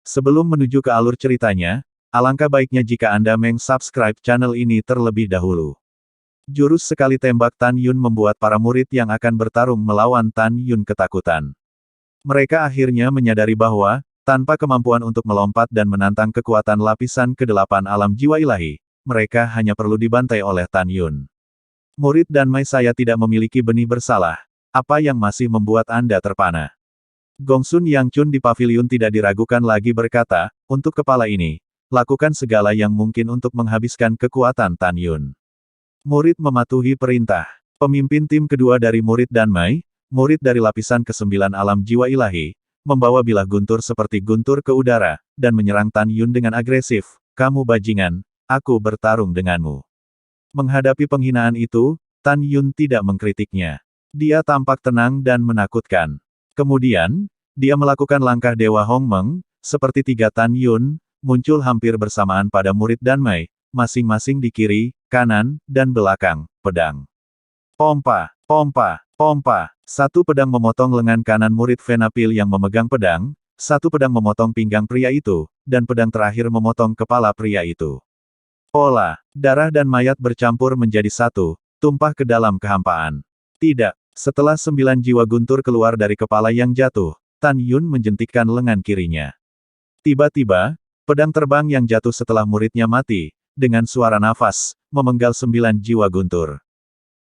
Sebelum menuju ke alur ceritanya, alangkah baiknya jika Anda meng-subscribe channel ini terlebih dahulu. Jurus sekali tembak Tan Yun membuat para murid yang akan bertarung melawan Tan Yun ketakutan. Mereka akhirnya menyadari bahwa, tanpa kemampuan untuk melompat dan menantang kekuatan lapisan ke-8 alam jiwa ilahi, mereka hanya perlu dibantai oleh Tan Yun. Murid dan Mai, saya tidak memiliki benih bersalah. Apa yang masih membuat Anda terpana? Gongsun Yang Chun di pavilion tidak diragukan lagi berkata, untuk kepala ini, lakukan segala yang mungkin untuk menghabiskan kekuatan Tan Yun. Murid mematuhi perintah. Pemimpin tim kedua dari murid dan Mai, murid dari lapisan ke-9 alam jiwa ilahi, membawa bilah guntur seperti guntur ke udara, dan menyerang Tan Yun dengan agresif. Kamu bajingan, aku bertarung denganmu. Menghadapi penghinaan itu, Tan Yun tidak mengkritiknya. Dia tampak tenang dan menakutkan. Kemudian, dia melakukan langkah Dewa Hongmeng, seperti tiga Tan Yun, muncul hampir bersamaan pada murid dan Mai, masing-masing di kiri, kanan, dan belakang, pedang. Pompa, pompa, pompa. Satu pedang memotong lengan kanan murid Venapil yang memegang pedang, satu pedang memotong pinggang pria itu, dan pedang terakhir memotong kepala pria itu. Pola, darah dan mayat bercampur menjadi satu, tumpah ke dalam kehampaan. Tidak. Setelah 9 jiwa guntur keluar dari kepala yang jatuh, Tan Yun menjentikkan lengan kirinya. Tiba-tiba, pedang terbang yang jatuh setelah muridnya mati, dengan suara nafas, memenggal 9 jiwa guntur.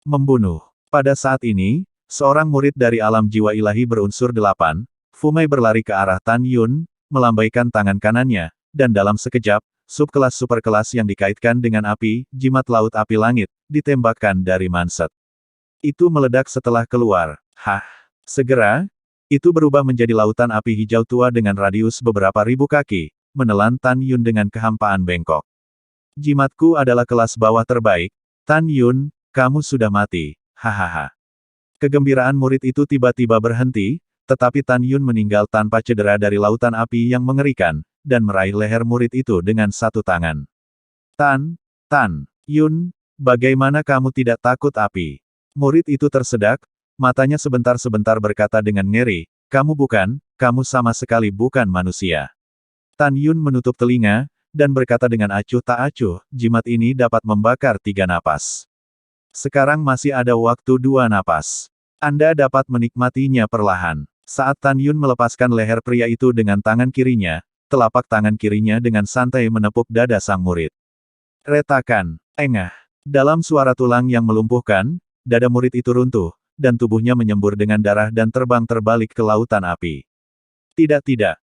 Membunuh. Pada saat ini, seorang murid dari alam jiwa ilahi berunsur 8, Fumei berlari ke arah Tan Yun, melambaikan tangan kanannya, dan dalam sekejap, subkelas superkelas yang dikaitkan dengan api, jimat laut api langit, ditembakkan dari manset. Itu meledak setelah keluar. Hah! Segera, itu berubah menjadi lautan api hijau tua dengan radius beberapa ribu kaki, menelan Tan Yun dengan kehampaan bengkok. Jimatku adalah kelas bawah terbaik. Tan Yun, kamu sudah mati. Hahaha. Kegembiraan murid itu tiba-tiba berhenti, tetapi Tan Yun meninggal tanpa cedera dari lautan api yang mengerikan, dan meraih leher murid itu dengan satu tangan. Tan Yun, bagaimana kamu tidak takut api? Murid itu tersedak, matanya sebentar-sebentar berkata dengan ngeri, kamu sama sekali bukan manusia. Tan Yun menutup telinga, dan berkata dengan acuh tak acuh, jimat ini dapat membakar 3 napas. Sekarang masih ada waktu 2 napas. Anda dapat menikmatinya perlahan. Saat Tan Yun melepaskan leher pria itu dengan tangan kirinya, telapak tangan kirinya dengan santai menepuk dada sang murid. Retakan, engah. Dalam suara tulang yang melumpuhkan, dada murid itu runtuh, dan tubuhnya menyembur dengan darah dan terbang terbalik ke lautan api. Tidak,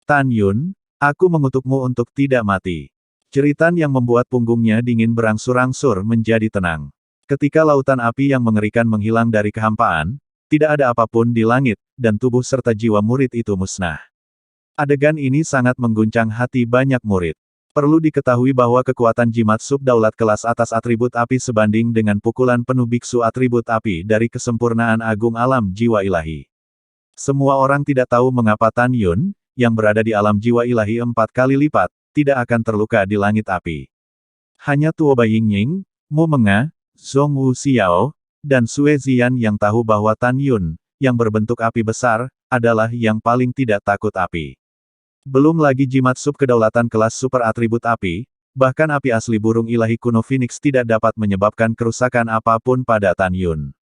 Tan Yun, aku mengutukmu untuk tidak mati. Jeritan yang membuat punggungnya dingin berangsur-angsur menjadi tenang. Ketika lautan api yang mengerikan menghilang dari kehampaan, tidak ada apapun di langit, dan tubuh serta jiwa murid itu musnah. Adegan ini sangat mengguncang hati banyak murid. Perlu diketahui bahwa kekuatan jimat subdaulat kelas atas atribut api sebanding dengan pukulan penuh biksu atribut api dari kesempurnaan agung alam jiwa ilahi. Semua orang tidak tahu mengapa Tan Yun, yang berada di alam jiwa ilahi 4 kali lipat, tidak akan terluka di langit api. Hanya Tuo Baiying, Mu Menga, Zhong Wu Xiao, dan Sue Ziyan yang tahu bahwa Tan Yun, yang berbentuk api besar, adalah yang paling tidak takut api. Belum lagi jimat sub kedaulatan kelas super atribut api, bahkan api asli burung ilahi kuno Phoenix tidak dapat menyebabkan kerusakan apapun pada Tan Yun.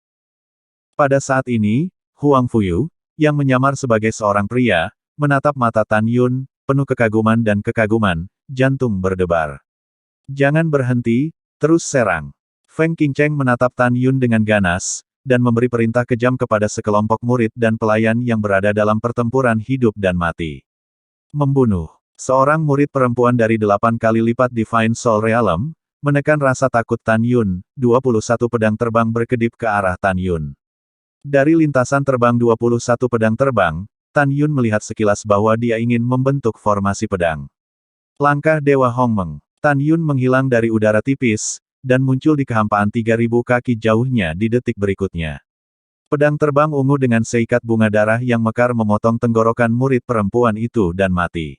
Pada saat ini, Huang Fuyu, yang menyamar sebagai seorang pria, menatap mata Tan Yun, penuh kekaguman dan kekaguman, jantung berdebar. Jangan berhenti, terus serang. Feng Qingcheng menatap Tan Yun dengan ganas, dan memberi perintah kejam kepada sekelompok murid dan pelayan yang berada dalam pertempuran hidup dan mati. Membunuh. Seorang murid perempuan dari 8 kali lipat Divine Soul Realm, menekan rasa takut Tan Yun, 21 pedang terbang berkedip ke arah Tan Yun. Dari lintasan terbang 21 pedang terbang, Tan Yun melihat sekilas bahwa dia ingin membentuk formasi pedang. Langkah Dewa Hongmeng. Tan Yun menghilang dari udara tipis, dan muncul di kehampaan 3000 kaki jauhnya di detik berikutnya. Pedang terbang ungu dengan seikat bunga darah yang mekar memotong tenggorokan murid perempuan itu dan mati.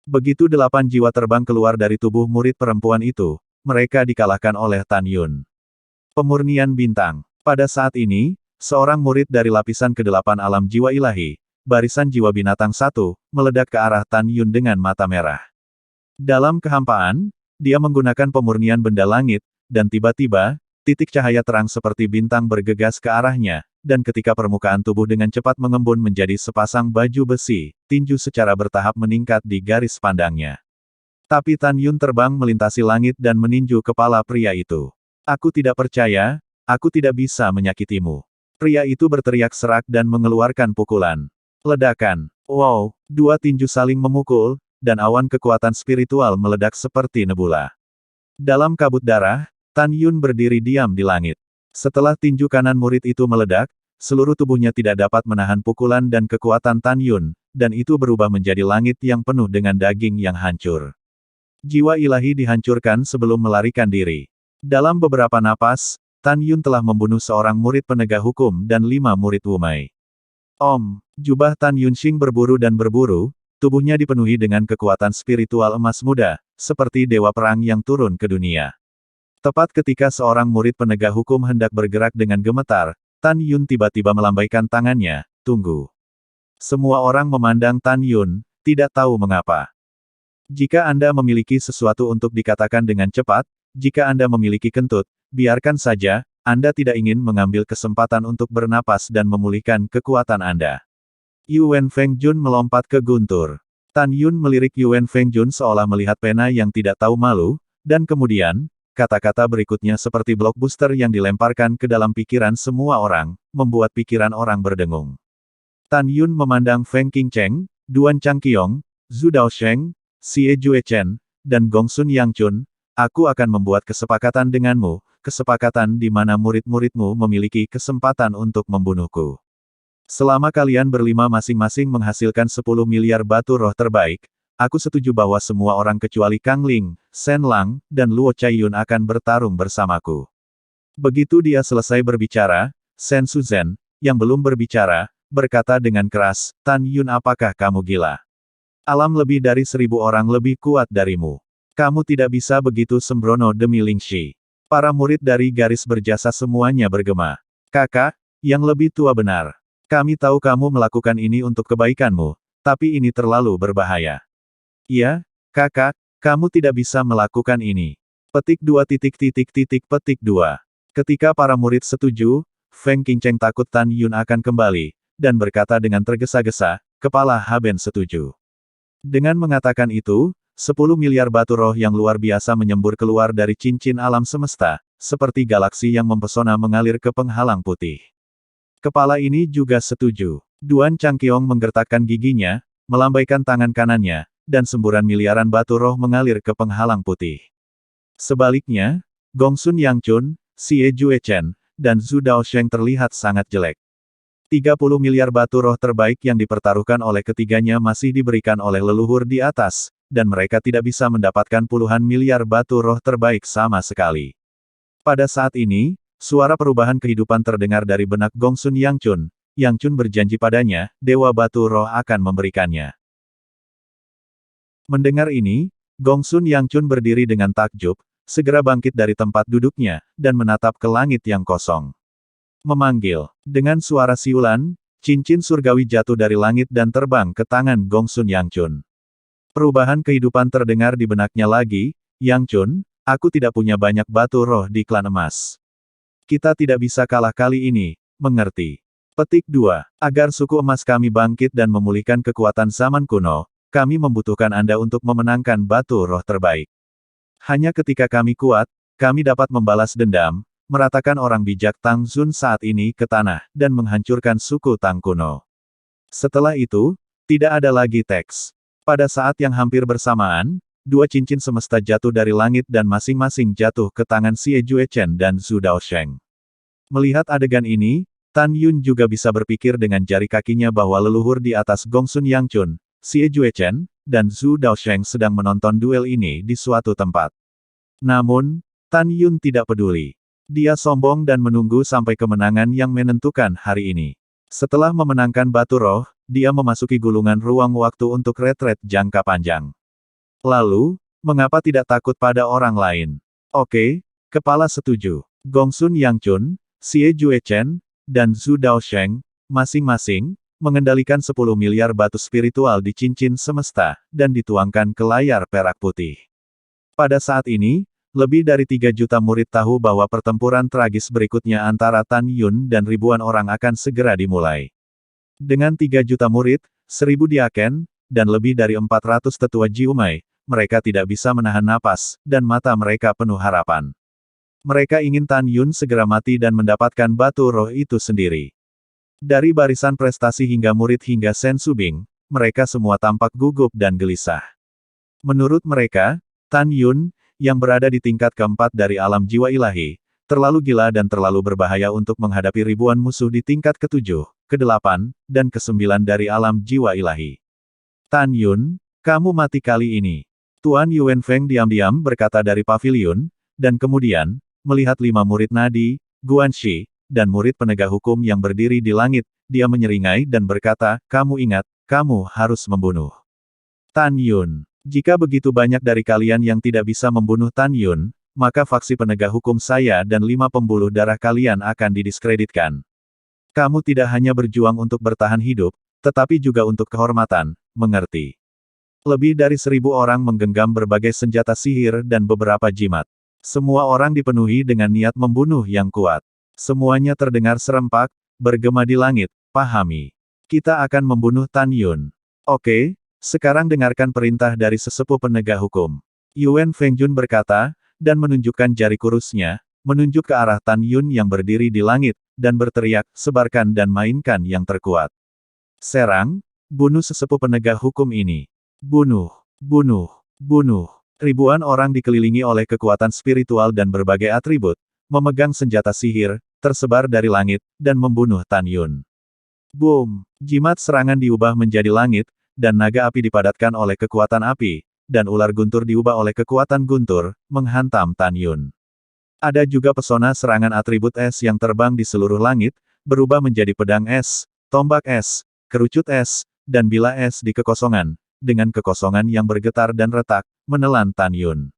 Begitu 8 jiwa terbang keluar dari tubuh murid perempuan itu, mereka dikalahkan oleh Tan Yun. Pemurnian bintang. Pada saat ini, seorang murid dari lapisan ke-8 alam jiwa ilahi, barisan jiwa binatang satu, meledak ke arah Tan Yun dengan mata merah. Dalam kehampaan, dia menggunakan pemurnian benda langit, dan tiba-tiba, titik cahaya terang seperti bintang bergegas ke arahnya, dan ketika permukaan tubuh dengan cepat mengembun menjadi sepasang baju besi, tinju secara bertahap meningkat di garis pandangnya. Tapi Tan Yun terbang melintasi langit dan meninju kepala pria itu. Aku tidak percaya, aku tidak bisa menyakitimu. Pria itu berteriak serak dan mengeluarkan pukulan. Ledakan. Wow, dua tinju saling memukul, dan awan kekuatan spiritual meledak seperti nebula. Dalam kabut darah, Tan Yun berdiri diam di langit. Setelah tinju kanan murid itu meledak, seluruh tubuhnya tidak dapat menahan pukulan dan kekuatan Tan Yun, dan itu berubah menjadi langit yang penuh dengan daging yang hancur. Jiwa ilahi dihancurkan sebelum melarikan diri. Dalam beberapa napas, Tan Yun telah membunuh seorang murid penegak hukum dan 5 murid Wumei. Jubah Tan Yunxing berburu dan berburu, tubuhnya dipenuhi dengan kekuatan spiritual emas muda, seperti dewa perang yang turun ke dunia. Tepat ketika seorang murid penegak hukum hendak bergerak dengan gemetar, Tan Yun tiba-tiba melambaikan tangannya, tunggu. Semua orang memandang Tan Yun, tidak tahu mengapa. Jika Anda memiliki sesuatu untuk dikatakan dengan cepat, jika Anda memiliki kentut, biarkan saja, Anda tidak ingin mengambil kesempatan untuk bernapas dan memulihkan kekuatan Anda. Yuan Fengjun melompat ke guntur. Tan Yun melirik Yuan Fengjun seolah melihat pena yang tidak tahu malu, dan kemudian, kata-kata berikutnya seperti blockbuster yang dilemparkan ke dalam pikiran semua orang, membuat pikiran orang berdengung. Tan Yun memandang Feng Qingcheng, Duan Changqiong, Zhu Daosheng, Xie Juechen, dan Gongsun Yangchun. Aku akan membuat kesepakatan denganmu, kesepakatan di mana murid-muridmu memiliki kesempatan untuk membunuhku. Selama kalian berlima masing-masing menghasilkan 10 miliar batu roh terbaik, aku setuju bahwa semua orang kecuali Kang Ling, Shen Lang, dan Luo Chaiyun akan bertarung bersamaku. Begitu dia selesai berbicara, Shen Suzhen, yang belum berbicara, berkata dengan keras, Tan Yun, apakah kamu gila? Alam lebih dari 1000 orang lebih kuat darimu. Kamu tidak bisa begitu sembrono demi Lingxi. Para murid dari garis berjasa semuanya bergema. Kakak, yang lebih tua benar. Kami tahu kamu melakukan ini untuk kebaikanmu, tapi ini terlalu berbahaya. Iya, kakak, kamu tidak bisa melakukan ini. Petik 2 petik 2. Ketika para murid setuju, Feng Qingcheng takut Tan Yun akan kembali, dan berkata dengan tergesa-gesa, kepala Haben setuju. Dengan mengatakan itu, 10 miliar batu roh yang luar biasa menyembur keluar dari cincin alam semesta, seperti galaksi yang mempesona mengalir ke penghalang putih. Kepala ini juga setuju. Duan Changqiong menggertakkan giginya, melambaikan tangan kanannya, dan semburan miliaran batu roh mengalir ke penghalang putih. Sebaliknya, Gongsun Yangchun, Xie Juechen, dan Zhu Daosheng terlihat sangat jelek. 30 miliar batu roh terbaik yang dipertaruhkan oleh ketiganya masih diberikan oleh leluhur di atas, dan mereka tidak bisa mendapatkan puluhan miliar batu roh terbaik sama sekali. Pada saat ini, suara perubahan kehidupan terdengar dari benak Gongsun Yangchun. Yangchun berjanji padanya, Dewa Batu Roh akan memberikannya. Mendengar ini, Gongsun Yangchun berdiri dengan takjub, segera bangkit dari tempat duduknya, dan menatap ke langit yang kosong. Memanggil. Dengan suara siulan, cincin surgawi jatuh dari langit dan terbang ke tangan Gongsun Yangchun. Perubahan kehidupan terdengar di benaknya lagi, Yangchun, aku tidak punya banyak batu roh di klan emas. Kita tidak bisa kalah kali ini, mengerti? Petik 2. Agar suku emas kami bangkit dan memulihkan kekuatan zaman kuno, kami membutuhkan Anda untuk memenangkan batu roh terbaik. Hanya ketika kami kuat, kami dapat membalas dendam, meratakan orang bijak Tang Zun saat ini ke tanah, dan menghancurkan suku Tang kuno. Setelah itu, tidak ada lagi teks. Pada saat yang hampir bersamaan, dua cincin semesta jatuh dari langit dan masing-masing jatuh ke tangan Xie Juechen dan Zhu Daosheng. Melihat adegan ini, Tan Yun juga bisa berpikir dengan jari kakinya bahwa leluhur di atas Gongsun Yangchun, Xie Juechen, dan Zhu Daosheng sedang menonton duel ini di suatu tempat. Namun, Tan Yun tidak peduli. Dia sombong dan menunggu sampai kemenangan yang menentukan hari ini. Setelah memenangkan batu roh, dia memasuki gulungan ruang waktu untuk retret jangka panjang. Lalu, mengapa tidak takut pada orang lain? Oke, kepala setuju. Gongsun Yangchun, Xie Juechen, dan Zhu Daosheng, masing-masing, mengendalikan 10 miliar batu spiritual di cincin semesta, dan dituangkan ke layar perak putih. Pada saat ini, lebih dari 3 juta murid tahu bahwa pertempuran tragis berikutnya antara Tan Yun dan ribuan orang akan segera dimulai. Dengan 3 juta murid, 1000 diaken, dan lebih dari 400 tetua Jiumai, mereka tidak bisa menahan napas, dan mata mereka penuh harapan. Mereka ingin Tan Yun segera mati dan mendapatkan batu roh itu sendiri. Dari barisan prestasi hingga murid hingga Sen Subing, mereka semua tampak gugup dan gelisah. Menurut mereka, Tan Yun, yang berada di tingkat keempat dari alam jiwa ilahi, terlalu gila dan terlalu berbahaya untuk menghadapi ribuan musuh di tingkat ke-7, ke-8, dan ke-9 dari alam jiwa ilahi. Tan Yun, kamu mati kali ini. Tuan Yuan Feng diam-diam berkata dari pavilion, dan kemudian, melihat 5 murid nadi, Guanxi, dan murid penegak hukum yang berdiri di langit, dia menyeringai dan berkata, kamu ingat, kamu harus membunuh Tan Yun. Jika begitu banyak dari kalian yang tidak bisa membunuh Tan Yun, maka faksi penegak hukum saya dan 5 pembuluh darah kalian akan didiskreditkan. Kamu tidak hanya berjuang untuk bertahan hidup, tetapi juga untuk kehormatan, mengerti? Lebih dari 1000 orang menggenggam berbagai senjata sihir dan beberapa jimat. Semua orang dipenuhi dengan niat membunuh yang kuat. Semuanya terdengar serempak, bergema di langit, pahami. Kita akan membunuh Tan Yun. Oke, sekarang dengarkan perintah dari sesepuh penegak hukum. Yuan Fengjun berkata, dan menunjukkan jari kurusnya, menunjuk ke arah Tan Yun yang berdiri di langit, dan berteriak, sebarkan dan mainkan yang terkuat. Serang, bunuh sesepuh penegak hukum ini. Bunuh, bunuh, bunuh. Ribuan orang dikelilingi oleh kekuatan spiritual dan berbagai atribut, memegang senjata sihir, tersebar dari langit, dan membunuh Tan Yun. Boom! Jimat serangan diubah menjadi langit, dan naga api dipadatkan oleh kekuatan api, dan ular guntur diubah oleh kekuatan guntur, menghantam Tan Yun. Ada juga pesona serangan atribut es yang terbang di seluruh langit, berubah menjadi pedang es, tombak es, kerucut es, dan bila es di kekosongan, dengan kekosongan yang bergetar dan retak, menelan Tan Yun.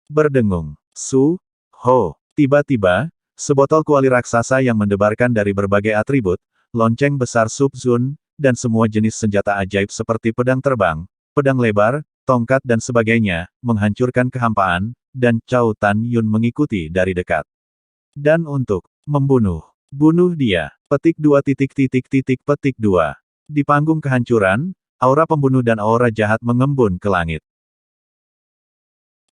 Berdengung. Su, Ho. Tiba-tiba, sebotol kuali raksasa yang mendebarkan dari berbagai atribut, lonceng besar Sub Zun, dan semua jenis senjata ajaib seperti pedang terbang, pedang lebar, tongkat dan sebagainya, menghancurkan kehampaan, dan Cao Tan Yun mengikuti dari dekat. Dan untuk bunuh dia. Petik 2. Petik 2. Di panggung kehancuran, aura pembunuh dan aura jahat mengembun ke langit.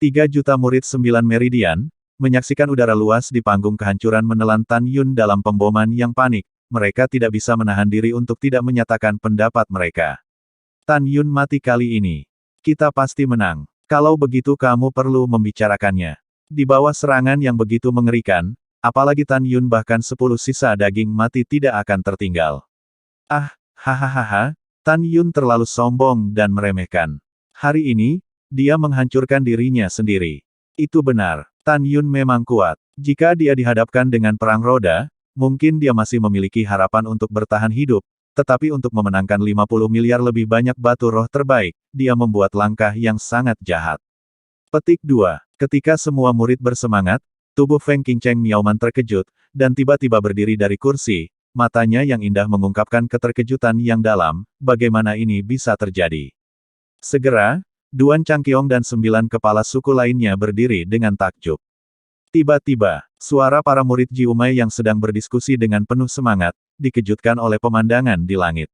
3 juta murid 9 meridian, menyaksikan udara luas di panggung kehancuran menelan Tan Yun dalam pemboman yang panik, mereka tidak bisa menahan diri untuk tidak menyatakan pendapat mereka. Tan Yun mati kali ini. Kita pasti menang. Kalau begitu kamu perlu membicarakannya. Di bawah serangan yang begitu mengerikan, apalagi Tan Yun bahkan 10 sisa daging mati tidak akan tertinggal. Ah, hahaha, Tan Yun terlalu sombong dan meremehkan. Hari ini, dia menghancurkan dirinya sendiri. Itu benar. Tan Yun memang kuat. Jika dia dihadapkan dengan perang roda, mungkin dia masih memiliki harapan untuk bertahan hidup, tetapi untuk memenangkan 50 miliar lebih banyak batu roh terbaik, dia membuat langkah yang sangat jahat. Petik 2. Ketika semua murid bersemangat, tubuh Feng Qingcheng Miaoman terkejut, dan tiba-tiba berdiri dari kursi, matanya yang indah mengungkapkan keterkejutan yang dalam, bagaimana ini bisa terjadi. Segera, Duan Changqiong dan 9 kepala suku lainnya berdiri dengan takjub. Tiba-tiba, suara para murid Jiumai yang sedang berdiskusi dengan penuh semangat, dikejutkan oleh pemandangan di langit.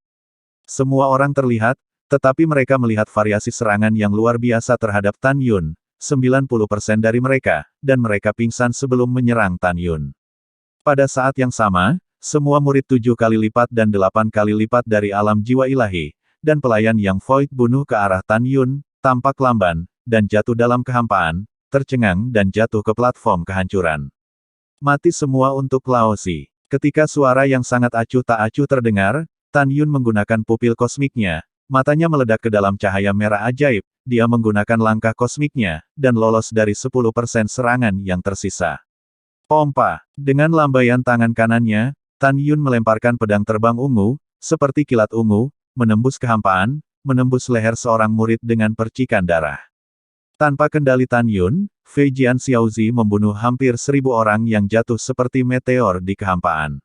Semua orang terlihat, tetapi mereka melihat variasi serangan yang luar biasa terhadap Tan Yun, 90% dari mereka, dan mereka pingsan sebelum menyerang Tan Yun. Pada saat yang sama, semua murid 7 kali lipat dan 8 kali lipat dari alam jiwa ilahi, dan pelayan yang Void bunuh ke arah Tan Yun, tampak lamban, dan jatuh dalam kehampaan, tercengang dan jatuh ke platform kehancuran. Mati semua untuk Laozi. Ketika suara yang sangat acuh tak acuh terdengar, Tan Yun menggunakan pupil kosmiknya, matanya meledak ke dalam cahaya merah ajaib, dia menggunakan langkah kosmiknya, dan lolos dari 10% serangan yang tersisa. Pompa. Dengan lambaian tangan kanannya, Tan Yun melemparkan pedang terbang ungu, seperti kilat ungu, menembus kehampaan, menembus leher seorang murid dengan percikan darah. Tanpa kendali Tan Yun, Fei Jian Xiaozi membunuh hampir 1000 orang yang jatuh seperti meteor di kehampaan.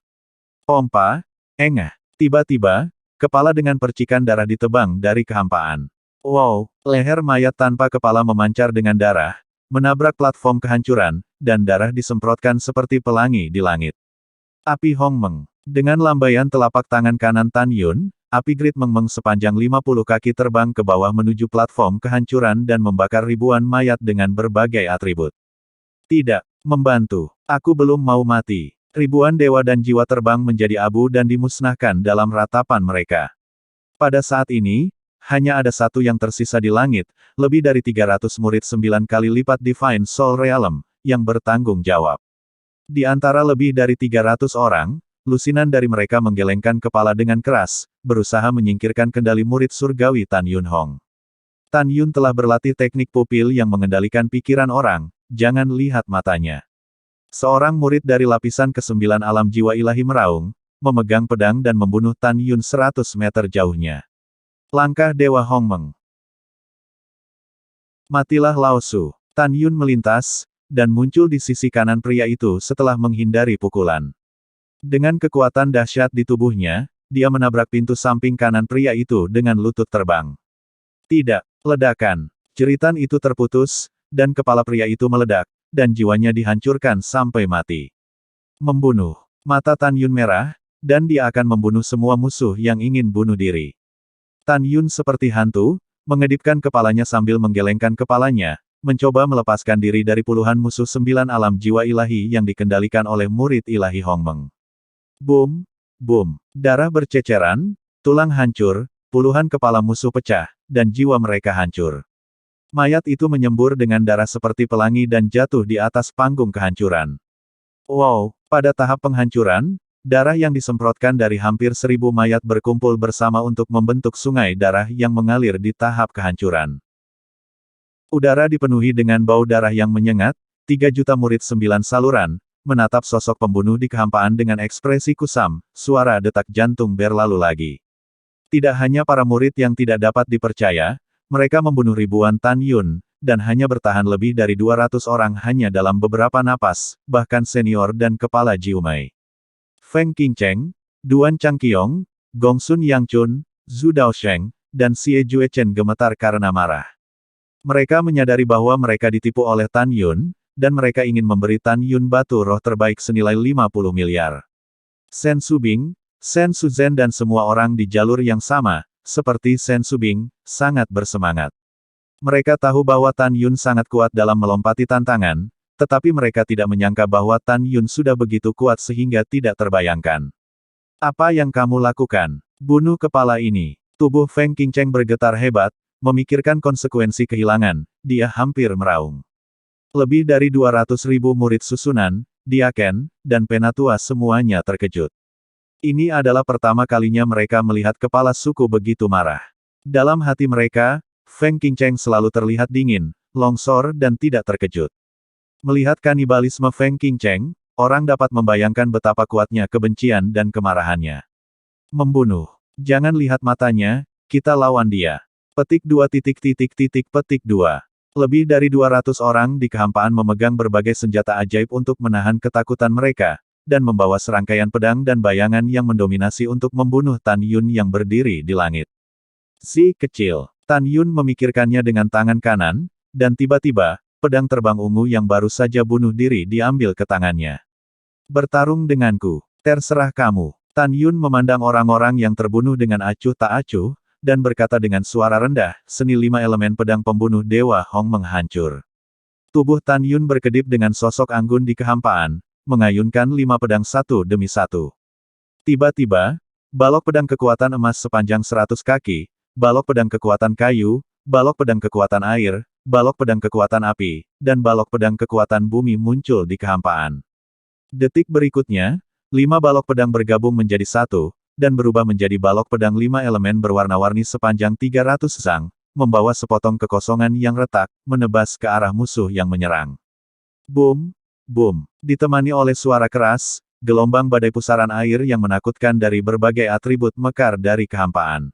Pompa, engah. Tiba-tiba, Kepala dengan percikan darah ditebang dari kehampaan. Wow, leher mayat tanpa kepala memancar dengan darah, menabrak platform kehancuran, dan darah disemprotkan seperti pelangi di langit. Api Hongmeng. Dengan lambaian telapak tangan kanan Tan Yun, api Grid Mengmeng sepanjang 50 kaki terbang ke bawah menuju platform kehancuran dan membakar ribuan mayat dengan berbagai atribut. Tidak, membantu. Aku belum mau mati. Ribuan dewa dan jiwa terbang menjadi abu dan dimusnahkan dalam ratapan mereka. Pada saat ini, hanya ada satu yang tersisa di langit, lebih dari 300 murid 9 kali lipat Divine Soul Realm, yang bertanggung jawab. Di antara lebih dari 300 orang, lusinan dari mereka menggelengkan kepala dengan keras, berusaha menyingkirkan kendali murid surgawi Tan Yun Hong. Tan Yun telah berlatih teknik pupil yang mengendalikan pikiran orang, jangan lihat matanya. Seorang murid dari lapisan ke-9 alam jiwa ilahi meraung, memegang pedang dan membunuh Tan Yun 100 meter jauhnya. Langkah Dewa Hongmeng. Matilah Lao Su. Tan Yun melintas, dan muncul di sisi kanan pria itu setelah menghindari pukulan. Dengan kekuatan dahsyat di tubuhnya, dia menabrak pintu samping kanan pria itu dengan lutut terbang. Tidak, ledakan. Jeritan itu terputus, dan kepala pria itu meledak, dan jiwanya dihancurkan sampai mati. Membunuh. Mata Tan Yun merah, dan dia akan membunuh semua musuh yang ingin bunuh diri. Tan Yun seperti hantu, mengedipkan kepalanya sambil menggelengkan kepalanya, mencoba melepaskan diri dari puluhan musuh 9 alam jiwa ilahi yang dikendalikan oleh murid ilahi Hongmeng. Boom, boom. Darah berceceran, tulang hancur, puluhan kepala musuh pecah, dan jiwa mereka hancur. Mayat itu menyembur dengan darah seperti pelangi dan jatuh di atas panggung kehancuran. Wow, pada tahap penghancuran, darah yang disemprotkan dari hampir 1000 mayat berkumpul bersama untuk membentuk sungai darah yang mengalir di tahap kehancuran. Udara dipenuhi dengan bau darah yang menyengat, 3 juta murid 9 saluran, menatap sosok pembunuh di kehampaan dengan ekspresi kusam, suara detak jantung berlalu lagi. Tidak hanya para murid yang tidak dapat dipercaya, mereka membunuh ribuan Tan Yun, dan hanya bertahan lebih dari 200 orang hanya dalam beberapa napas, bahkan senior dan kepala Jiumei. Feng Qingcheng, Duan Changqiong, Gongsun Yangchun, Zhu Daosheng, dan Xie Juechen gemetar karena marah. Mereka menyadari bahwa mereka ditipu oleh Tan Yun, dan mereka ingin memberi Tan Yun batu roh terbaik senilai 50 miliar. Shen Subing, Shen Suzhen dan semua orang di jalur yang sama, seperti Shen Subing, sangat bersemangat. Mereka tahu bahwa Tan Yun sangat kuat dalam melompati tantangan, tetapi mereka tidak menyangka bahwa Tan Yun sudah begitu kuat sehingga tidak terbayangkan. Apa yang kamu lakukan? Bunuh kepala ini. Tubuh Feng Qingcheng bergetar hebat, memikirkan konsekuensi kehilangan, dia hampir meraung. Lebih dari 200.000 murid susunan, Diaken, dan Penatua semuanya terkejut. Ini adalah pertama kalinya mereka melihat kepala suku begitu marah. Dalam hati mereka, Feng Qingcheng selalu terlihat dingin, longsor dan tidak terkejut. Melihat kanibalisme Feng Qingcheng, orang dapat membayangkan betapa kuatnya kebencian dan kemarahannya. Membunuh. Jangan lihat matanya, kita lawan dia. Petik 2. Petik 2. Lebih dari 200 orang di kehampaan memegang berbagai senjata ajaib untuk menahan ketakutan mereka, dan membawa serangkaian pedang dan bayangan yang mendominasi untuk membunuh Tan Yun yang berdiri di langit. Si kecil. Tan Yun memikirkannya dengan tangan kanan, dan tiba-tiba, pedang terbang ungu yang baru saja bunuh diri diambil ke tangannya. Bertarung denganku. Terserah kamu. Tan Yun memandang orang-orang yang terbunuh dengan acuh tak acuh, dan berkata dengan suara rendah, seni 5 elemen pedang pembunuh Dewa Hongmeng hancur. Tubuh Tan Yun berkedip dengan sosok anggun di kehampaan, mengayunkan 5 pedang satu demi satu. Tiba-tiba, balok pedang kekuatan emas sepanjang 100 kaki, balok pedang kekuatan kayu, balok pedang kekuatan air, balok pedang kekuatan api, dan balok pedang kekuatan bumi muncul di kehampaan. Detik berikutnya, 5 balok pedang bergabung menjadi satu, dan berubah menjadi balok pedang 5 elemen berwarna-warni sepanjang 300 sang, membawa sepotong kekosongan yang retak, menebas ke arah musuh yang menyerang. Boom! Boom! Ditemani oleh suara keras, gelombang badai pusaran air yang menakutkan dari berbagai atribut mekar dari kehampaan.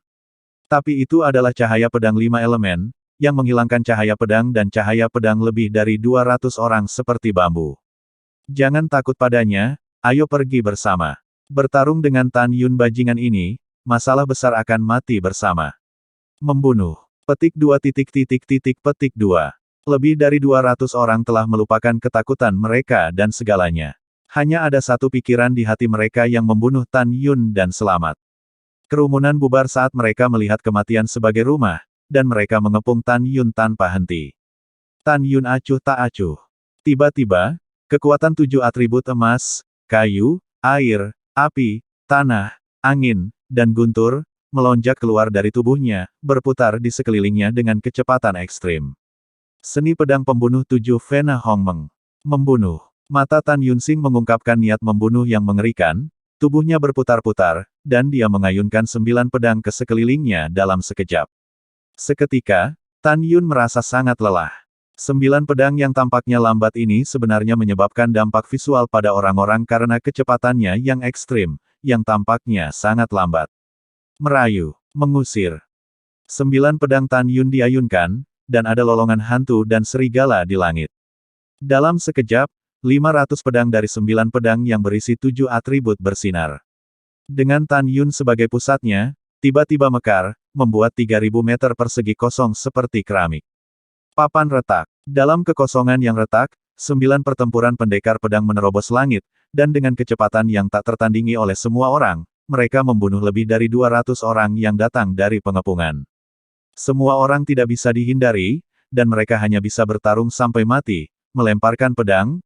Tapi itu adalah cahaya pedang 5 elemen, yang menghilangkan cahaya pedang dan cahaya pedang lebih dari 200 orang seperti bambu. Jangan takut padanya, ayo pergi bersama. Bertarung dengan Tan Yun bajingan ini, masalah besar akan mati bersama. Membunuh. Petik 2. Petik 2. Lebih dari 200 orang telah melupakan ketakutan mereka dan segalanya. Hanya ada satu pikiran di hati mereka yang membunuh Tan Yun dan selamat. Kerumunan bubar saat mereka melihat kematian sebagai rumah, dan mereka mengepung Tan Yun tanpa henti. Tan Yun acuh tak acuh. Tiba-tiba, kekuatan 7 atribut emas, kayu, air, api, tanah, angin, dan guntur, melonjak keluar dari tubuhnya, berputar di sekelilingnya dengan kecepatan ekstrim. Seni pedang pembunuh 7 Vena Hongmeng. Membunuh. Mata Tan Yunsing mengungkapkan niat membunuh yang mengerikan, tubuhnya berputar-putar, dan dia mengayunkan 9 pedang ke sekelilingnya dalam sekejap. Seketika, Tan Yun merasa sangat lelah. 9 pedang yang tampaknya lambat ini sebenarnya menyebabkan dampak visual pada orang-orang karena kecepatannya yang ekstrim, yang tampaknya sangat lambat. Merayu, mengusir. 9 pedang Tan Yun diayunkan, dan ada lolongan hantu dan serigala di langit. Dalam sekejap, 500 pedang dari 9 pedang yang berisi 7 atribut bersinar. Dengan Tan Yun sebagai pusatnya, tiba-tiba mekar, membuat 3000 meter persegi kosong seperti keramik. Papan retak. Dalam kekosongan yang retak, 9 pertempuran pendekar pedang menerobos langit, dan dengan kecepatan yang tak tertandingi oleh semua orang, mereka membunuh lebih dari 200 orang yang datang dari pengepungan. Semua orang tidak bisa dihindari, dan mereka hanya bisa bertarung sampai mati, melemparkan pedang,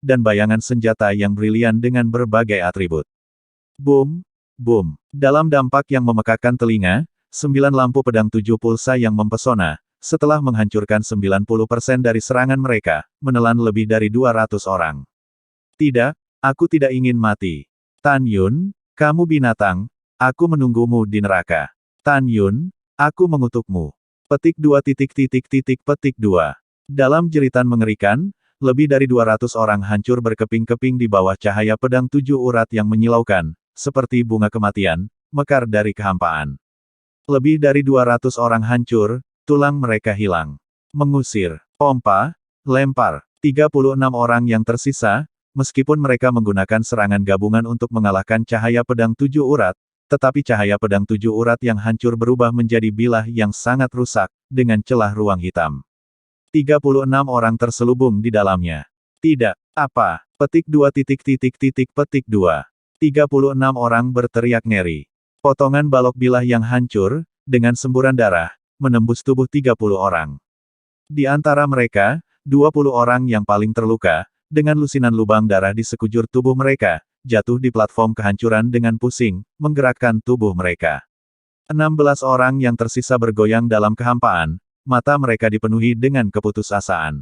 dan bayangan senjata yang brilian dengan berbagai atribut. Boom, boom. Dalam dampak yang memekakan telinga, 9 lampu pedang 7 pulsa yang mempesona, setelah menghancurkan 90% dari serangan mereka, menelan lebih dari 200 orang. Tidak, aku tidak ingin mati. Tan Yun, kamu binatang, aku menunggumu di neraka. Tan Yun, aku mengutukmu. Petik 2. Petik 2. Dalam jeritan mengerikan, lebih dari 200 orang hancur berkeping-keping di bawah cahaya pedang 7 urat yang menyilaukan, seperti bunga kematian, mekar dari kehampaan. Lebih dari 200 orang hancur, tulang mereka hilang. Mengusir, pompa, lempar. 36 orang yang tersisa, meskipun mereka menggunakan serangan gabungan untuk mengalahkan cahaya pedang 7 urat, tetapi cahaya pedang 7 urat yang hancur berubah menjadi bilah yang sangat rusak, dengan celah ruang hitam. 36 orang terselubung di dalamnya. Tidak, apa? Petik 2. Petik 2. 36 orang berteriak ngeri. Potongan balok bilah yang hancur, dengan semburan darah, menembus tubuh 30 orang. Di antara mereka, 20 orang yang paling terluka, dengan lusinan lubang darah di sekujur tubuh mereka, jatuh di platform kehancuran dengan pusing, menggerakkan tubuh mereka. 16 orang yang tersisa bergoyang dalam kehampaan, mata mereka dipenuhi dengan keputusasaan.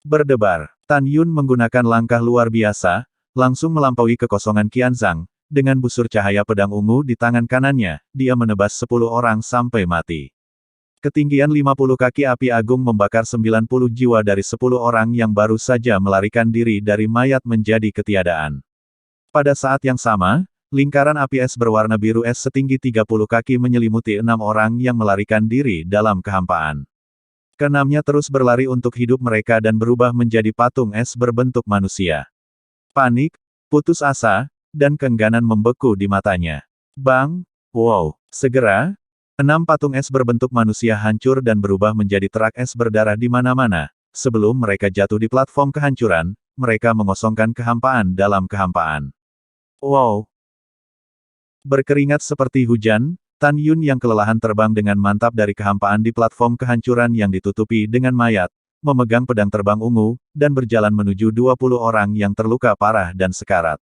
Berdebar, Tan Yun menggunakan langkah luar biasa, langsung melampaui kekosongan Qianzhang, dengan busur cahaya pedang ungu di tangan kanannya, dia menebas 10 orang sampai mati. Ketinggian 50 kaki api agung membakar 90 jiwa dari 10 orang yang baru saja melarikan diri dari mayat menjadi ketiadaan. Pada saat yang sama, lingkaran api es berwarna biru es setinggi 30 kaki menyelimuti 6 orang yang melarikan diri dalam kehampaan. Keenamnya terus berlari untuk hidup mereka dan berubah menjadi patung es berbentuk manusia. Panik, putus asa, dan keengganan membeku di matanya. Bang! Wow! Segera, 6 patung es berbentuk manusia hancur dan berubah menjadi terak es berdarah di mana-mana. Sebelum mereka jatuh di platform kehancuran, mereka mengosongkan kehampaan dalam kehampaan. Wow! Berkeringat seperti hujan, Tan Yun yang kelelahan terbang dengan mantap dari kehampaan di platform kehancuran yang ditutupi dengan mayat, memegang pedang terbang ungu, dan berjalan menuju 20 orang yang terluka parah dan sekarat.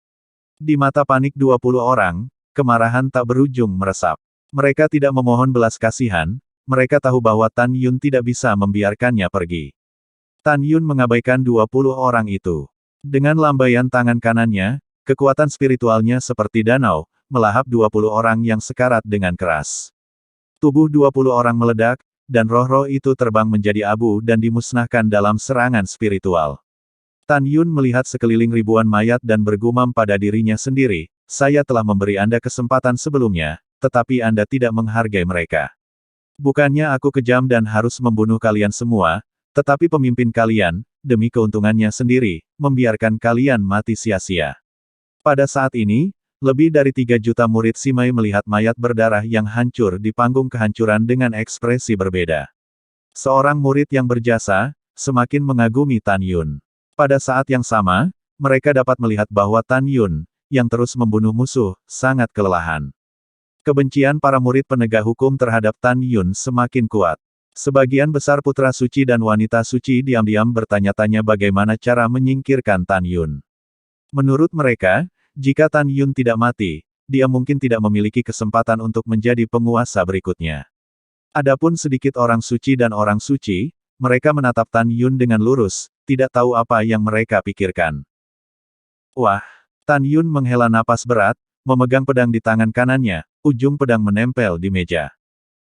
Di mata panik 20 orang, kemarahan tak berujung meresap. Mereka tidak memohon belas kasihan, mereka tahu bahwa Tan Yun tidak bisa membiarkannya pergi. Tan Yun mengabaikan 20 orang itu. Dengan lambaian tangan kanannya, kekuatan spiritualnya seperti danau, melahap 20 orang yang sekarat dengan keras. Tubuh 20 orang meledak, dan roh-roh itu terbang menjadi abu dan dimusnahkan dalam serangan spiritual. Tan Yun melihat sekeliling ribuan mayat dan bergumam pada dirinya sendiri, saya telah memberi Anda kesempatan sebelumnya, tetapi Anda tidak menghargai mereka. Bukannya aku kejam dan harus membunuh kalian semua, tetapi pemimpin kalian, demi keuntungannya sendiri, membiarkan kalian mati sia-sia. Pada saat ini, Lebih dari 3 juta murid Simei melihat mayat berdarah yang hancur di panggung kehancuran dengan ekspresi berbeda. Seorang murid yang berjasa, semakin mengagumi Tan Yun. Pada saat yang sama, mereka dapat melihat bahwa Tan Yun, yang terus membunuh musuh, sangat kelelahan. Kebencian para murid penegak hukum terhadap Tan Yun semakin kuat. Sebagian besar putra suci dan wanita suci diam-diam bertanya-tanya bagaimana cara menyingkirkan Tan Yun. Menurut mereka, jika Tan Yun tidak mati, dia mungkin tidak memiliki kesempatan untuk menjadi penguasa berikutnya. Adapun sedikit orang suci dan orang suci, mereka menatap Tan Yun dengan lurus, tidak tahu apa yang mereka pikirkan. Wah! Tan Yun menghela napas berat, memegang pedang di tangan kanannya, ujung pedang menempel di meja.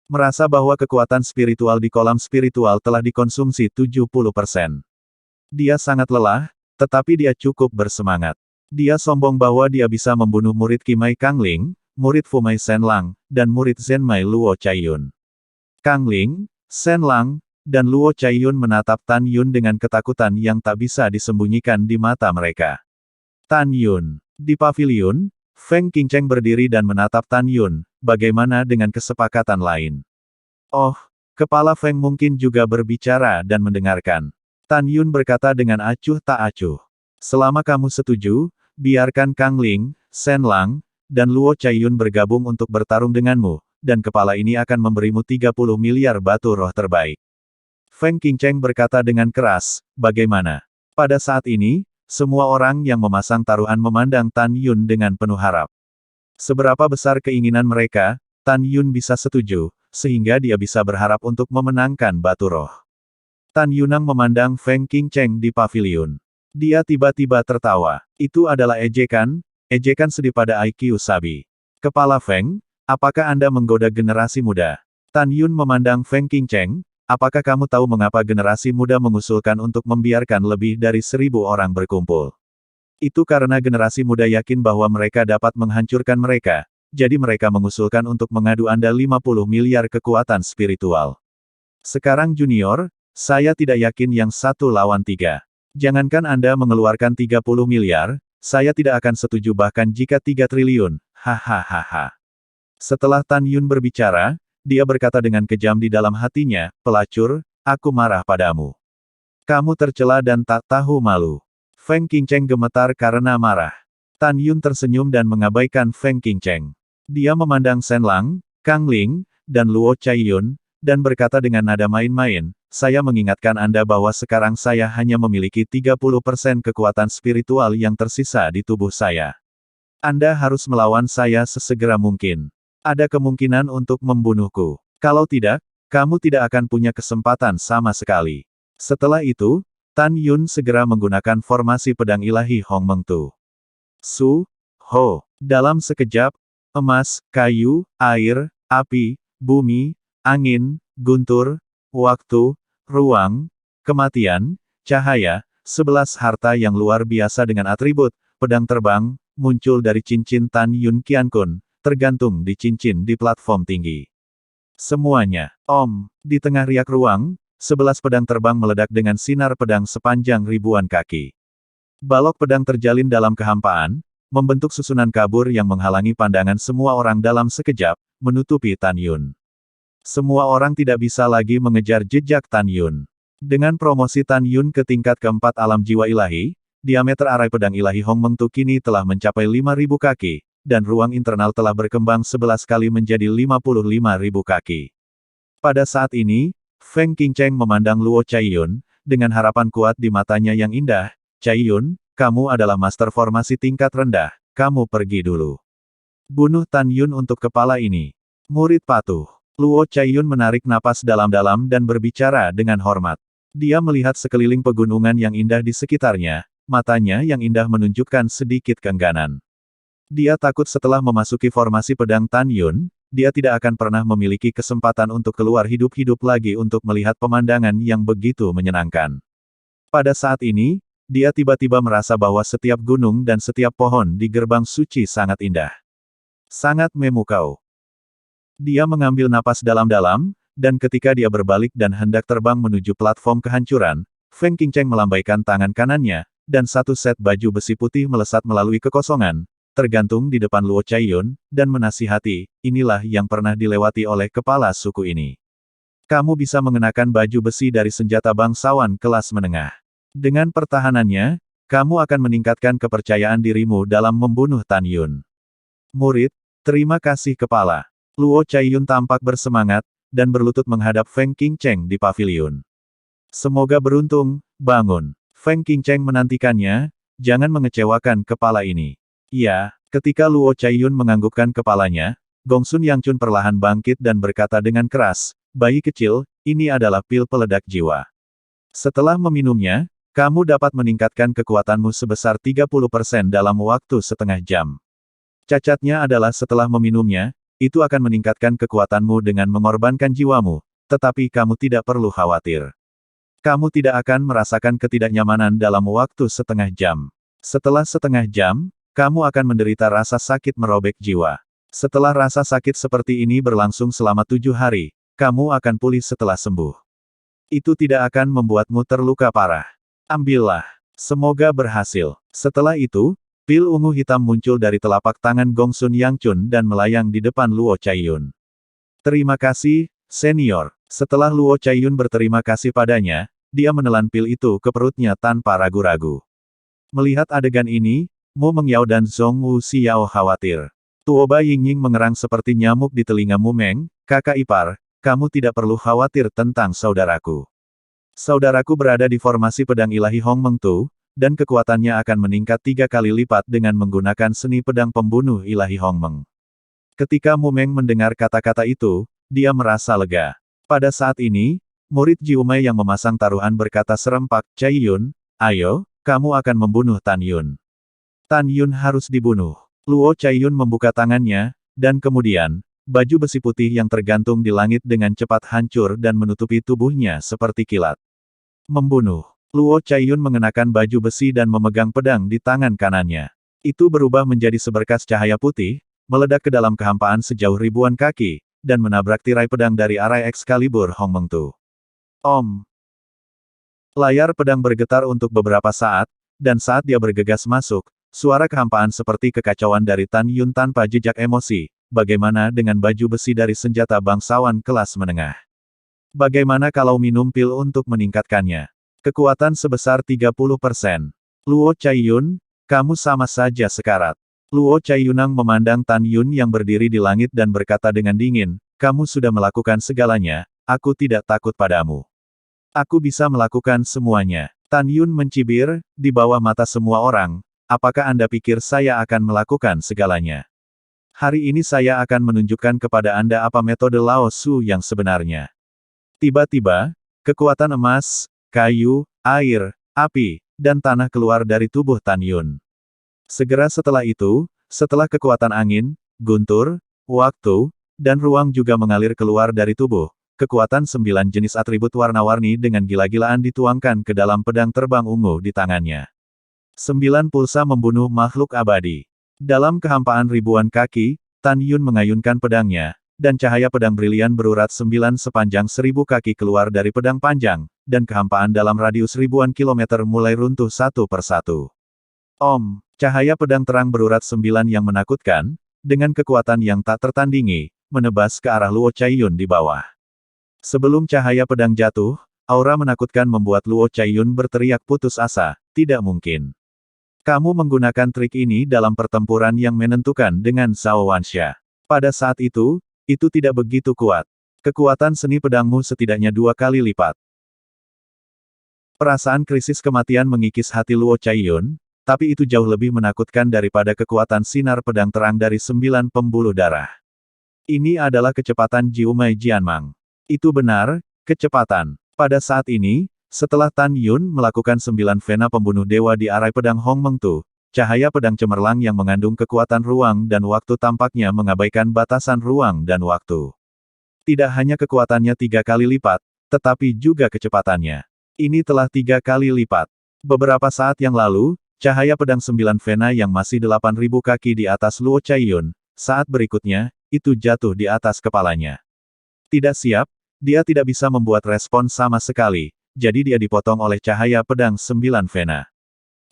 Merasa bahwa kekuatan spiritual di kolam spiritual telah dikonsumsi 70%. Dia sangat lelah, tetapi dia cukup bersemangat. Dia sombong bahwa dia bisa membunuh murid Qimei Kangling, murid Fumei Shenlang, dan murid Zenmai Luo Chaiyun. Kangling, Shenlang, dan Luo Chaiyun menatap Tan Yun dengan ketakutan yang tak bisa disembunyikan di mata mereka. Tan Yun. Di paviliun, Feng Qingcheng berdiri dan menatap Tan Yun, bagaimana dengan kesepakatan lain. Oh, kepala Feng mungkin juga berbicara dan mendengarkan. Tan Yun berkata dengan acuh tak acuh. Selama kamu setuju, biarkan Kangling, Shenlang, dan Luo Chaiyun bergabung untuk bertarung denganmu, dan kepala ini akan memberimu 30 miliar batu roh terbaik. Feng Qingcheng berkata dengan keras, bagaimana? Pada saat ini, semua orang yang memasang taruhan memandang Tan Yun dengan penuh harap. Seberapa besar keinginan mereka, Tan Yun bisa setuju, sehingga dia bisa berharap untuk memenangkan batu roh. Tan Yunang memandang Feng Qingcheng di paviliun. Dia tiba-tiba tertawa. Itu adalah ejekan sedih pada IQ Sabi. Kepala Feng, apakah Anda menggoda generasi muda? Tan Yun memandang Feng Qingcheng, apakah kamu tahu mengapa generasi muda mengusulkan untuk membiarkan lebih dari 1.000 orang berkumpul? Itu karena generasi muda yakin bahwa mereka dapat menghancurkan mereka, jadi mereka mengusulkan untuk mengadu Anda 50 miliar kekuatan spiritual. Sekarang junior, saya tidak yakin yang 1 lawan 3. Jangankan Anda mengeluarkan 30 miliar, saya tidak akan setuju bahkan jika 3 triliun, hahaha. Setelah Tan Yun berbicara, dia berkata dengan kejam di dalam hatinya, pelacur, aku marah padamu. Kamu tercela dan tak tahu malu. Feng Qingcheng gemetar karena marah. Tan Yun tersenyum dan mengabaikan Feng Qingcheng. Dia memandang Shenlang, Kangling, dan Luo Chaiyun, dan berkata dengan nada main-main, saya mengingatkan Anda bahwa sekarang saya hanya memiliki 30% kekuatan spiritual yang tersisa di tubuh saya. Anda harus melawan saya sesegera mungkin. Ada kemungkinan untuk membunuhku. Kalau tidak, kamu tidak akan punya kesempatan sama sekali. Setelah itu, Tan Yun segera menggunakan formasi pedang ilahi Hong Meng Tu. Su, Ho. Dalam sekejap, emas, kayu, air, api, bumi, angin, guntur, waktu, ruang, kematian, cahaya, 11 harta yang luar biasa dengan atribut, pedang terbang, muncul dari cincin Tan Yun Qiankun, tergantung di cincin di platform tinggi. Semuanya, Om, di tengah riak ruang, 11 pedang terbang meledak dengan sinar pedang sepanjang ribuan kaki. Balok pedang terjalin dalam kehampaan, membentuk susunan kabur yang menghalangi pandangan semua orang dalam sekejap, menutupi Tan Yun. Semua orang tidak bisa lagi mengejar jejak Tan Yun. Dengan promosi Tan Yun ke tingkat keempat alam jiwa ilahi, diameter arai pedang ilahi Hong Meng Tu kini telah mencapai 5.000 kaki, dan ruang internal telah berkembang 11 kali menjadi 55.000 kaki. Pada saat ini, Feng Qingcheng memandang Luo Chaiyun, dengan harapan kuat di matanya yang indah, Chaiyun, kamu adalah master formasi tingkat rendah, kamu pergi dulu. Bunuh Tan Yun untuk kepala ini. Murid patuh. Luo Chaiyun menarik napas dalam-dalam dan berbicara dengan hormat. Dia melihat sekeliling pegunungan yang indah di sekitarnya, matanya yang indah menunjukkan sedikit keengganan. Dia takut setelah memasuki formasi pedang Tan Yun, dia tidak akan pernah memiliki kesempatan untuk keluar hidup-hidup lagi untuk melihat pemandangan yang begitu menyenangkan. Pada saat ini, dia tiba-tiba merasa bahwa setiap gunung dan setiap pohon di gerbang suci sangat indah. Sangat memukau. Dia mengambil napas dalam-dalam, dan ketika dia berbalik dan hendak terbang menuju platform kehancuran, Feng Qingcheng melambaikan tangan kanannya, dan satu set baju besi putih melesat melalui kekosongan, tergantung di depan Luo Chaiyun, dan menasihati, inilah yang pernah dilewati oleh kepala suku ini. Kamu bisa mengenakan baju besi dari senjata bangsawan kelas menengah. Dengan pertahanannya, kamu akan meningkatkan kepercayaan dirimu dalam membunuh Tan Yun. Murid, terima kasih kepala. Luo Chaiyun tampak bersemangat, dan berlutut menghadap Feng Qingcheng di pavilion. Semoga beruntung, bangun. Feng Qingcheng menantikannya, jangan mengecewakan kepala ini. Ya, ketika Luo Chaiyun menganggukkan kepalanya, Gongsun Yangchun perlahan bangkit dan berkata dengan keras, bayi kecil, ini adalah pil peledak jiwa. Setelah meminumnya, kamu dapat meningkatkan kekuatanmu sebesar 30% dalam waktu setengah jam. Cacatnya adalah setelah meminumnya, itu akan meningkatkan kekuatanmu dengan mengorbankan jiwamu, tetapi kamu tidak perlu khawatir. Kamu tidak akan merasakan ketidaknyamanan dalam waktu setengah jam. Setelah setengah jam, kamu akan menderita rasa sakit merobek jiwa. Setelah rasa sakit seperti ini berlangsung selama 7 hari, kamu akan pulih setelah sembuh. Itu tidak akan membuatmu terluka parah. Ambillah. Semoga berhasil. Setelah itu, pil ungu hitam muncul dari telapak tangan Gongsun Yangchun dan melayang di depan Luo Chaiyun. Terima kasih, senior. Setelah Luo Chaiyun berterima kasih padanya, dia menelan pil itu ke perutnya tanpa ragu-ragu. Melihat adegan ini, Mu Mengyao dan Zhong Wu Xiao khawatir. Tuoba Yingying mengerang seperti nyamuk di telinga Mu Meng, kakak ipar, kamu tidak perlu khawatir tentang saudaraku. Saudaraku berada di formasi pedang ilahi Hong Meng Tu, dan kekuatannya akan meningkat 3 kali lipat dengan menggunakan seni pedang pembunuh ilahi Hong Meng. Ketika Mu Meng mendengar kata-kata itu, dia merasa lega. Pada saat ini, murid Jiumei yang memasang taruhan berkata serempak, Chaiyun, ayo, kamu akan membunuh Tan Yun. Tan Yun harus dibunuh. Luo Chaiyun membuka tangannya, dan kemudian, baju besi putih yang tergantung di langit dengan cepat hancur dan menutupi tubuhnya seperti kilat. Membunuh. Luo Chaiyun mengenakan baju besi dan memegang pedang di tangan kanannya. Itu berubah menjadi seberkas cahaya putih, meledak ke dalam kehampaan sejauh ribuan kaki, dan menabrak tirai pedang dari arai Excalibur Hong Meng Tu. Om. Layar pedang bergetar untuk beberapa saat, dan saat dia bergegas masuk, suara kehampaan seperti kekacauan dari Tan Yun tanpa jejak emosi. Bagaimana dengan baju besi dari senjata bangsawan kelas menengah? Bagaimana kalau minum pil untuk meningkatkannya? Kekuatan sebesar 30%. Luo Chaiyun, kamu sama saja sekarat. Luo Chaiyunang memandang Tan Yun yang berdiri di langit dan berkata dengan dingin, kamu sudah melakukan segalanya, aku tidak takut padamu. Aku bisa melakukan semuanya. Tan Yun mencibir, di bawah mata semua orang, apakah Anda pikir saya akan melakukan segalanya? Hari ini saya akan menunjukkan kepada Anda apa metode Lao Su yang sebenarnya. Tiba-tiba, kekuatan emas, kayu, air, api, dan tanah keluar dari tubuh Tan Yun. Segera setelah itu, setelah kekuatan angin, guntur, waktu, dan ruang juga mengalir keluar dari tubuh, kekuatan 9 jenis atribut warna-warni dengan gila-gilaan dituangkan ke dalam pedang terbang ungu di tangannya. 9 pulsa membunuh makhluk abadi. Dalam kehampaan ribuan kaki, Tan Yun mengayunkan pedangnya, dan cahaya pedang brilian berurat 9 sepanjang 1000 kaki keluar dari pedang panjang, dan kehampaan dalam radius ribuan kilometer mulai runtuh satu persatu. Om, cahaya pedang terang berurat 9 yang menakutkan, dengan kekuatan yang tak tertandingi, menebas ke arah Luo Chaiyun di bawah. Sebelum cahaya pedang jatuh, aura menakutkan membuat Luo Chaiyun berteriak putus asa, tidak mungkin. Kamu menggunakan trik ini dalam pertempuran yang menentukan dengan Zhao Wansha. Pada saat itu tidak begitu kuat. Kekuatan seni pedangmu setidaknya 2 kali lipat. Perasaan krisis kematian mengikis hati Luo Chaiyun, tapi itu jauh lebih menakutkan daripada kekuatan sinar pedang terang dari 9 pembuluh darah. Ini adalah kecepatan Jiumei Jianmang. Itu benar, kecepatan. Pada saat ini, setelah Tan Yun melakukan 9 vena pembunuh dewa di arai pedang Hong Meng Tu, cahaya pedang cemerlang yang mengandung kekuatan ruang dan waktu tampaknya mengabaikan batasan ruang dan waktu. Tidak hanya kekuatannya 3 kali lipat, tetapi juga kecepatannya. Ini telah 3 kali lipat. Beberapa saat yang lalu, cahaya pedang 9 vena yang masih 8.000 kaki di atas Luo Chaiyun, saat berikutnya, itu jatuh di atas kepalanya. Tidak siap, dia tidak bisa membuat respon sama sekali. Jadi dia dipotong oleh cahaya pedang 9 vena.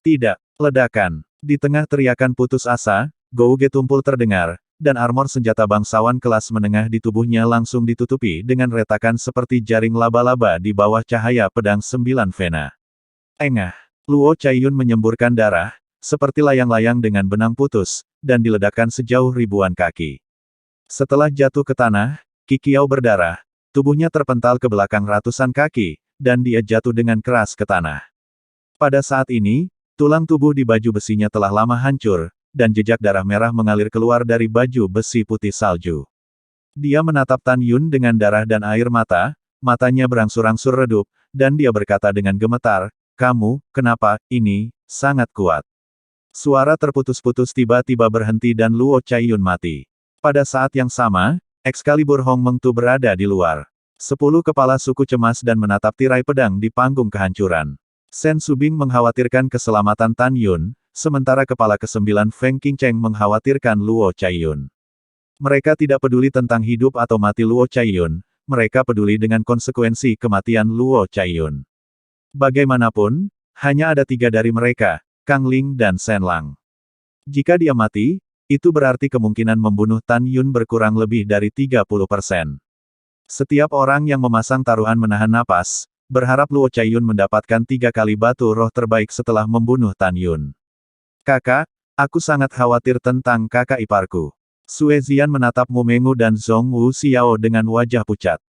Tidak, ledakan. Di tengah teriakan putus asa, gouge tumpul terdengar, dan armor senjata bangsawan kelas menengah di tubuhnya langsung ditutupi dengan retakan seperti jaring laba-laba di bawah cahaya pedang 9 vena. Engah! Luo Caiyun menyemburkan darah, seperti layang-layang dengan benang putus, dan diledakkan sejauh ribuan kaki. Setelah jatuh ke tanah, Qiqiao berdarah, tubuhnya terpental ke belakang ratusan kaki, dan dia jatuh dengan keras ke tanah. Pada saat ini, tulang tubuh di baju besinya telah lama hancur, dan jejak darah merah mengalir keluar dari baju besi putih salju. Dia menatap Tan Yun dengan darah dan air mata, matanya berangsur-angsur redup, dan dia berkata dengan gemetar, "Kamu, kenapa, ini, sangat kuat." Suara terputus-putus tiba-tiba berhenti dan Luo Caiyun mati. Pada saat yang sama, Excalibur Hong Meng Tu berada di luar. 10 kepala suku cemas dan menatap tirai pedang di panggung kehancuran. Sen Subing mengkhawatirkan keselamatan Tan Yun, sementara kepala ke-9 Feng Qingcheng mengkhawatirkan Luo Caiyun. Mereka tidak peduli tentang hidup atau mati Luo Caiyun, mereka peduli dengan konsekuensi kematian Luo Caiyun. Bagaimanapun, hanya ada 3 dari mereka, Kang Ling dan Shen Lang. Jika dia mati, itu berarti kemungkinan membunuh Tan Yun berkurang lebih dari 30%. Setiap orang yang memasang taruhan menahan napas, berharap Luo Caiyun mendapatkan 3 kali batu roh terbaik setelah membunuh Tan Yun. "Kakak, aku sangat khawatir tentang kakak iparku." Sue Zian menatap Mu Menggu dan Zhong Wu Xiao dengan wajah pucat.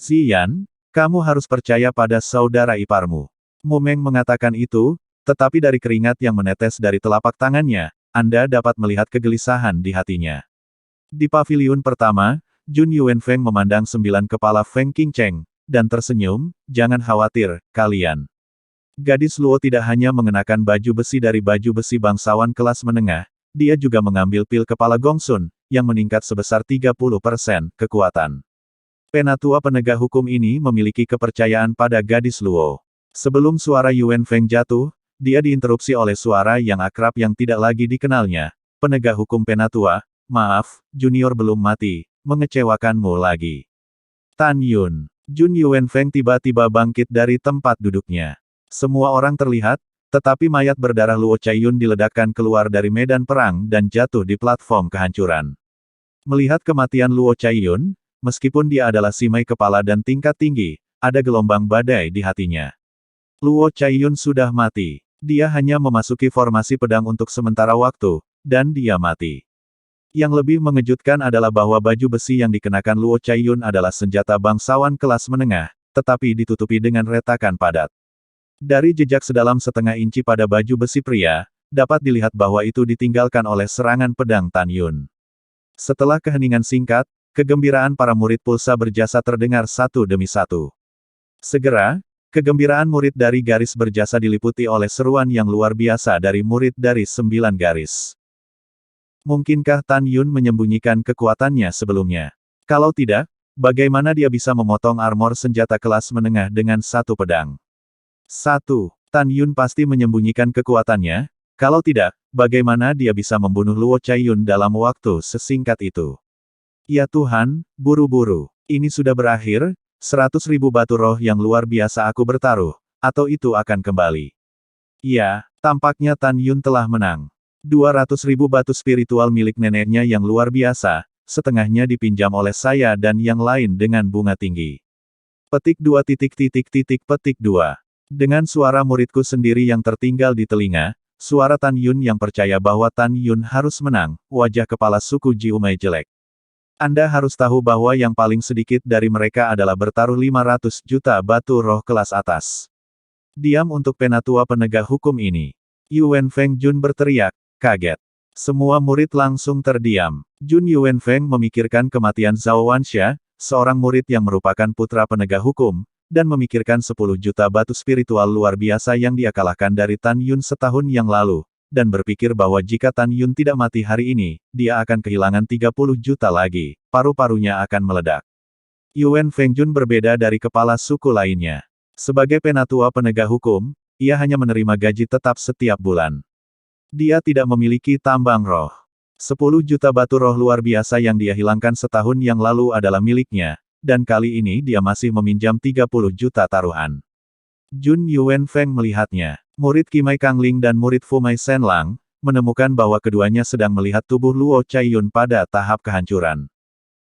"Zian, kamu harus percaya pada saudara iparmu." Mu Meng mengatakan itu, tetapi dari keringat yang menetes dari telapak tangannya, Anda dapat melihat kegelisahan di hatinya. Di paviliun pertama, Jun Yuanfeng memandang 9 kepala Feng Qingcheng, dan tersenyum, "Jangan khawatir, kalian." Gadis Luo tidak hanya mengenakan baju besi dari baju besi bangsawan kelas menengah, dia juga mengambil pil kepala Gongsun, yang meningkat sebesar 30% kekuatan. Penatua penegak hukum ini memiliki kepercayaan pada gadis Luo. Sebelum suara Yuan Feng jatuh, dia diinterupsi oleh suara yang akrab yang tidak lagi dikenalnya. "Penegak hukum Penatua, maaf, junior belum mati, mengecewakanmu lagi." Tan Yun. Jun Yuan Feng tiba-tiba bangkit dari tempat duduknya. Semua orang terlihat, tetapi mayat berdarah Luo Caiyun diledakkan keluar dari medan perang dan jatuh di platform kehancuran. Melihat kematian Luo Caiyun, meskipun dia adalah simai kepala dan tingkat tinggi, ada gelombang badai di hatinya. Luo Caiyun sudah mati. Dia hanya memasuki formasi pedang untuk sementara waktu, dan dia mati. Yang lebih mengejutkan adalah bahwa baju besi yang dikenakan Luo Caiyun adalah senjata bangsawan kelas menengah, tetapi ditutupi dengan retakan padat. Dari jejak sedalam setengah inci pada baju besi pria, dapat dilihat bahwa itu ditinggalkan oleh serangan pedang Tan Yun. Setelah keheningan singkat, kegembiraan para murid pulsa berjasa terdengar satu demi satu. Segera, kegembiraan murid dari garis berjasa diliputi oleh seruan yang luar biasa dari murid dari 9 garis. Mungkinkah Tan Yun menyembunyikan kekuatannya sebelumnya? Kalau tidak, bagaimana dia bisa memotong armor senjata kelas menengah dengan satu pedang? 1. Tan Yun pasti menyembunyikan kekuatannya, kalau tidak, bagaimana dia bisa membunuh Luo Caiyun dalam waktu sesingkat itu? Ya Tuhan, buru-buru. Ini sudah berakhir, 100.000 batu roh yang luar biasa aku bertaruh, atau itu akan kembali. Ya, tampaknya Tan Yun telah menang. 200.000 batu spiritual milik neneknya yang luar biasa, setengahnya dipinjam oleh saya dan yang lain dengan bunga tinggi. Petik 2 petik 2. Dengan suara muridku sendiri yang tertinggal di telinga, suara Tan Yun yang percaya bahwa Tan Yun harus menang, wajah kepala suku Jiumei jelek. Anda harus tahu bahwa yang paling sedikit dari mereka adalah bertaruh 500 juta batu roh kelas atas. Diam untuk penatua penegak hukum ini. Yuan Feng Jun berteriak, kaget. Semua murid langsung terdiam. Jun Yuan Feng memikirkan kematian Zhao Wanxia, seorang murid yang merupakan putra penegak hukum, dan memikirkan 10 juta batu spiritual luar biasa yang dia kalahkan dari Tan Yun setahun yang lalu, dan berpikir bahwa jika Tan Yun tidak mati hari ini, dia akan kehilangan 30 juta lagi, paru-parunya akan meledak. Yuan Feng Jun berbeda dari kepala suku lainnya. Sebagai penatua penegak hukum, ia hanya menerima gaji tetap setiap bulan. Dia tidak memiliki tambang roh. 10 juta batu roh luar biasa yang dia hilangkan setahun yang lalu adalah miliknya, dan kali ini dia masih meminjam 30 juta taruhan. Jun Yuan Feng melihatnya. Murid Qimai Kang Ling dan murid Fu Mei Shen Lang, menemukan bahwa keduanya sedang melihat tubuh Luo Chaiyun pada tahap kehancuran.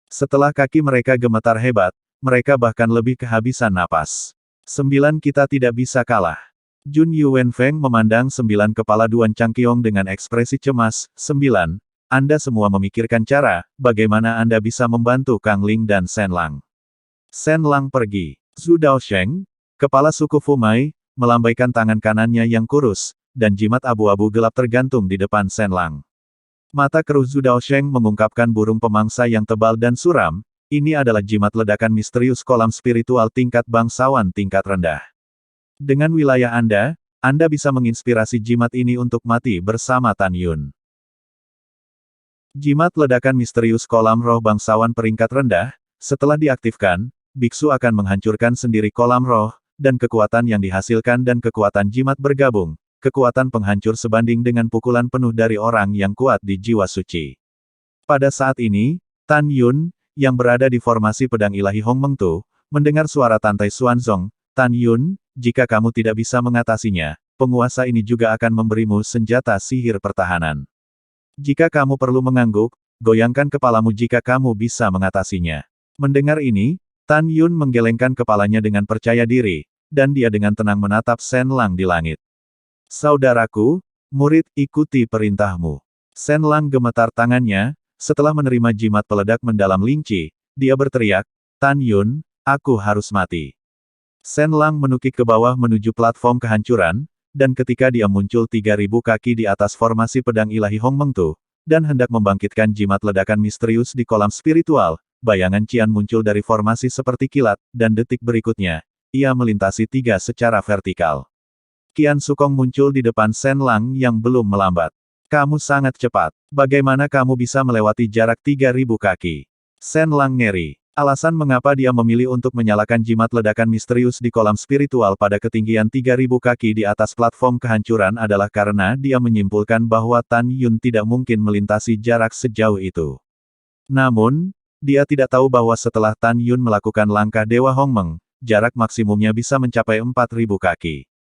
Setelah kaki mereka gemetar hebat, mereka bahkan lebih kehabisan napas. 9 kita tidak bisa kalah. Jun Yuwenfeng memandang 9 kepala Duan Changqiong dengan ekspresi cemas. 9. Anda semua memikirkan cara, bagaimana Anda bisa membantu Kang Ling dan Shen Lang. Shen Lang pergi. Zhu Daosheng, kepala suku Fumai, melambaikan tangan kanannya yang kurus, dan jimat abu-abu gelap tergantung di depan Shen Lang. Mata keruh Zhu Daosheng mengungkapkan burung pemangsa yang tebal dan suram. Ini adalah jimat ledakan misterius kolam spiritual tingkat bangsawan tingkat rendah. Dengan wilayah Anda bisa menginspirasi jimat ini untuk mati bersama Tan Yun. Jimat ledakan misterius kolam roh bangsawan peringkat rendah, setelah diaktifkan, biksu akan menghancurkan sendiri kolam roh, dan kekuatan yang dihasilkan dan kekuatan jimat bergabung. Kekuatan penghancur sebanding dengan pukulan penuh dari orang yang kuat di jiwa suci. Pada saat ini, Tan Yun, yang berada di formasi pedang ilahi Hong Mengtu, mendengar suara Tantai Xuanzong. Tan Yun, jika kamu tidak bisa mengatasinya, penguasa ini juga akan memberimu senjata sihir pertahanan. Jika kamu perlu mengangguk, goyangkan kepalamu jika kamu bisa mengatasinya. Mendengar ini, Tan Yun menggelengkan kepalanya dengan percaya diri, dan dia dengan tenang menatap Shen Lang di langit. Saudaraku, murid, ikuti perintahmu. Shen Lang gemetar tangannya, setelah menerima jimat peledak mendalam Lingqi, dia berteriak, Tan Yun, aku harus mati. Shen Lang menukik ke bawah menuju platform kehancuran, dan ketika dia muncul 3.000 kaki di atas formasi pedang ilahi Hong Mengtu, dan hendak membangkitkan jimat ledakan misterius di kolam spiritual, bayangan Qian muncul dari formasi seperti kilat, dan detik berikutnya, ia melintasi 3 secara vertikal. Qian Sukong muncul di depan Shen Lang yang belum melambat. Kamu sangat cepat. Bagaimana kamu bisa melewati jarak 3.000 kaki? Shen Lang ngeri. Alasan mengapa dia memilih untuk menyalakan jimat ledakan misterius di kolam spiritual pada ketinggian 3.000 kaki di atas platform kehancuran adalah karena dia menyimpulkan bahwa Tan Yun tidak mungkin melintasi jarak sejauh itu. Namun, dia tidak tahu bahwa setelah Tan Yun melakukan langkah Dewa Hongmeng, jarak maksimumnya bisa mencapai 4.000 kaki.